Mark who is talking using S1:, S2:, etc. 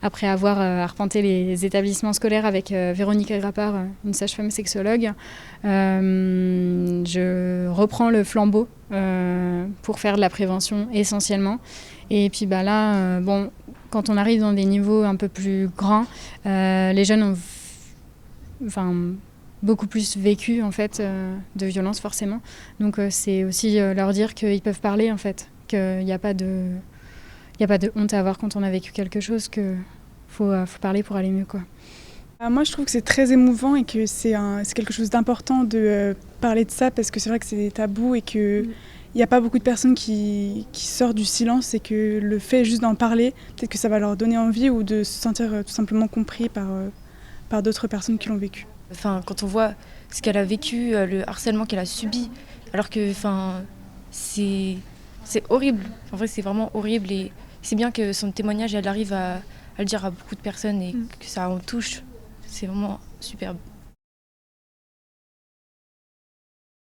S1: après avoir arpenté les établissements scolaires avec Véronique Agrapard, une sage-femme sexologue, je reprends le flambeau pour faire de la prévention essentiellement. Et puis là, quand on arrive dans des niveaux un peu plus grands, les jeunes ont beaucoup plus vécu en fait de violence forcément. Donc c'est aussi leur dire qu'ils peuvent parler en fait, qu'il n'y a pas de honte à avoir quand on a vécu quelque chose, qu'il faut parler pour aller mieux, quoi.
S2: Moi je trouve que c'est très émouvant et que c'est quelque chose d'important de parler de ça, parce que c'est vrai que c'est des tabous et qu'il n'y a pas beaucoup de personnes qui sortent du silence, et que le fait juste d'en parler, peut-être que ça va leur donner envie ou de se sentir tout simplement compris par d'autres personnes qui l'ont vécu.
S3: Quand on voit ce qu'elle a vécu, le harcèlement qu'elle a subi, alors que c'est horrible. En vrai, c'est vraiment horrible, et c'est bien que son témoignage, elle arrive à le dire à beaucoup de personnes et que ça en touche. C'est vraiment superbe.